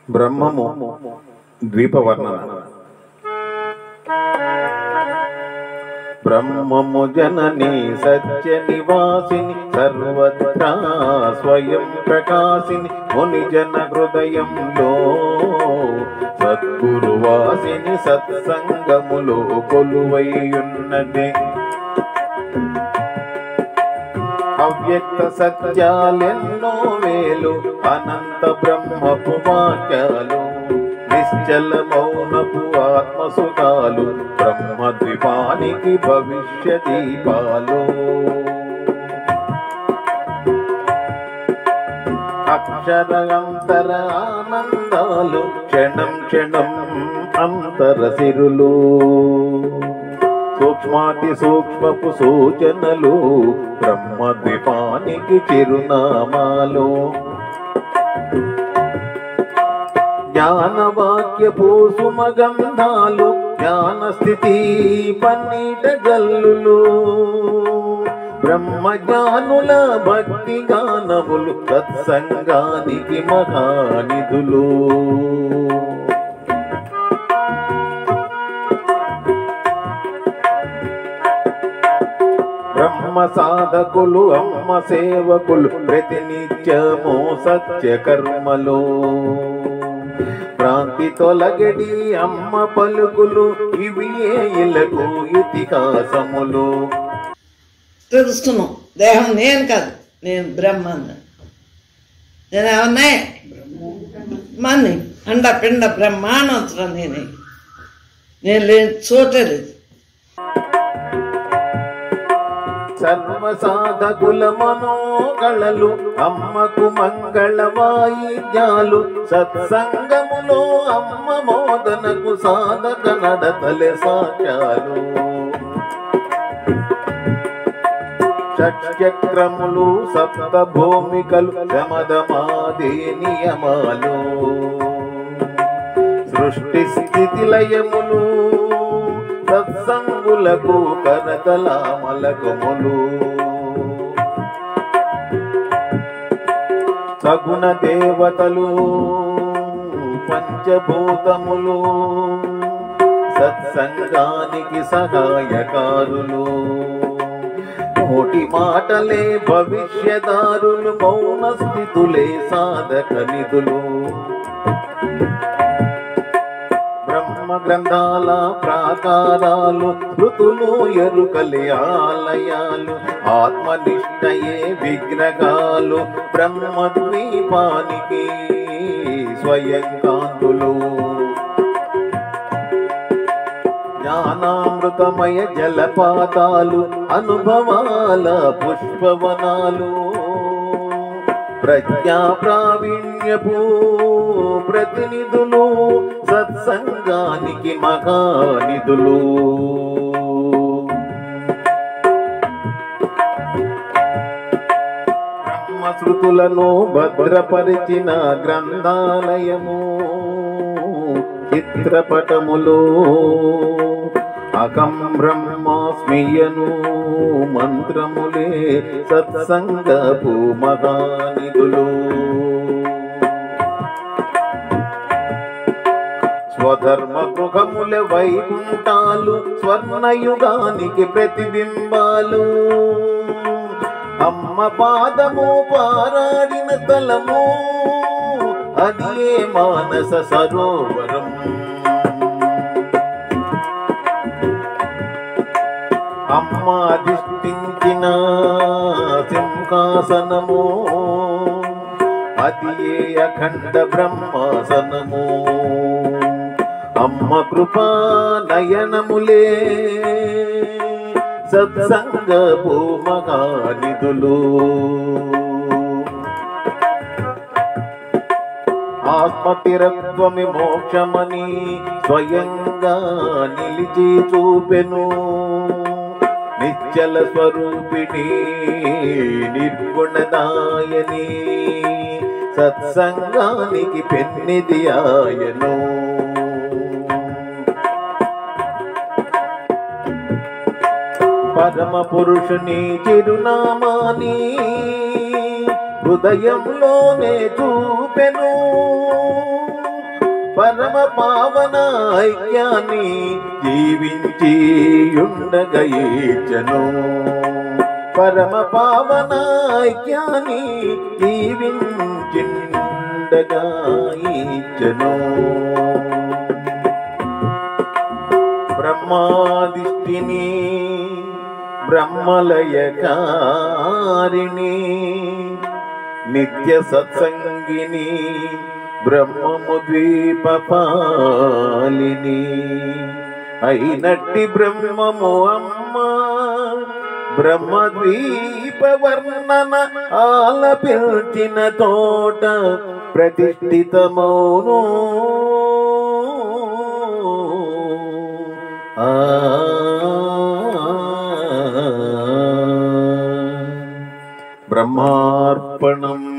బ్రహ్మము ద్వీపవర్ణన. బ్రహ్మము జనని సత్య నివాసిని సర్వత్రా స్వయం ప్రకాశిని ముని జన హృదయంలో సద్గురువాసిని సత్సంగములో కొలువైయున్నది. అవ్యక్త సత్యాలెన్నో వేలు అనంత బ్రహ్మపు వాక్యాలు నిశ్చల మౌనపు ఆత్మసుఖాలు బ్రహ్మద్వీపానికి భవిష్య దీపాలు. అక్షరాంతర ఆనందాలు క్షణం క్షణం అంతర సిరులు సూక్ష్మాతి సూక్ష్మపు సూచనలు బ్రహ్మద్వీపానికి చిరునామాలు. జ్ఞానవాక్యపు సుమగంధాలు జ్ఞానస్థితి పన్నీట గల్లులు బ్రహ్మజ్ఞానుల భక్తి గానములు సత్సంగానికి మహానిధులు. బ్రహ్మ సాధకులు అమ్మ సేవకులు ప్రతినిత్యము సత్య కర్మలు భ్రాంతి తొలగడి అమ్మ పలుకులు ఇవి ఇలకు ఇతిహాసములు. తెలుసుకున్నాం దేహం నేను కాదు, నేను బ్రహ్మాన్ని. నేను ఏమన్నా మన్ని అండ పిండ బ్రహ్మాండం నేను లేని చోటే లేదు. సర్వసాధకుల మనోగళలు అమ్మకు మంగళ వాయిద్యాలు సత్సంగములో అమ్మ మోదనకు సాధక నడతలే సాక్ష్యాలు. షట్చక్రములు సప్త భూమికలు శమదమాదే నియమాలు సృష్టి స్థితి లయములు సత్సంగులకు కరతలామలకములు. సగుణ దేవతలు పంచభూతములు సత్సంగానికి సహాయకారులు. కోటి మాటలే భవిష్యదారులు మౌన స్థితులే సాధక నిధులు. బ్రహ్మ గ్రంథాల ప్రాకారాలు ఋతులు ఎరుకలే ఆలయాలు ఆత్మనిష్టయే విగ్రహాలు బ్రహ్మద్వీపానికి స్వయం కాంతులు. జ్ఞానామృతమయ జలపాతాలు అనుభవాల పుష్పవనాలు ప్రజ్ఞా ప్రావీణ్యపు ప్రతినిధులు సత్సంగానికి మహానిధులు. బ్రహ్మశృతులను భద్రపరిచిన గ్రంథాలయము చిత్రపటములు అకం బ్రహ్మాస్మియను మంత్రములే సత్సంగపు మహానిధులు. స్వధర్మ గృహముల వైకుంఠాలు స్వర్ణయుగానికి ప్రతిబింబాలు అమ్మ పాదము పారాడిన స్థలము అది ఏ మానస సరోవరం. అమ్మ అధిష్ఠించిన సింహాసనము అది ఏ అఖండ బ్రహ్మాసనము. అమ్మ కృపా నయనములే సత్సంగపు మహానిధులు. ఆత్మతిరత్వమి మోక్షమని స్వయంగా నిలిచి చూపెను నిశ్చల స్వరూపిణి నిర్గుణదాయని సత్సంగానికి పెన్నిది ఆయను. పరమ పురుషుని చిరునామాని హృదయంలోనే చూపెను పరమ పావన ఐక్యాన్ని జీవించి ఉండగయిచ్చను. పరమ పావన ఐక్యాన్ని జీవించిండగాయిచ్చను. బ్రహ్మాదిష్టిని బ్రహ్మలయకారిణి నిత్య సత్సంగిని బ్రహ్మము ద్వీపపాలిని అయినట్టి బ్రహ్మము అమ్మ బ్రహ్మద్వీప వర్ణన ఆలపించిన తోట ప్రతిష్ఠితమౌను. బ్రహ్మార్పణం.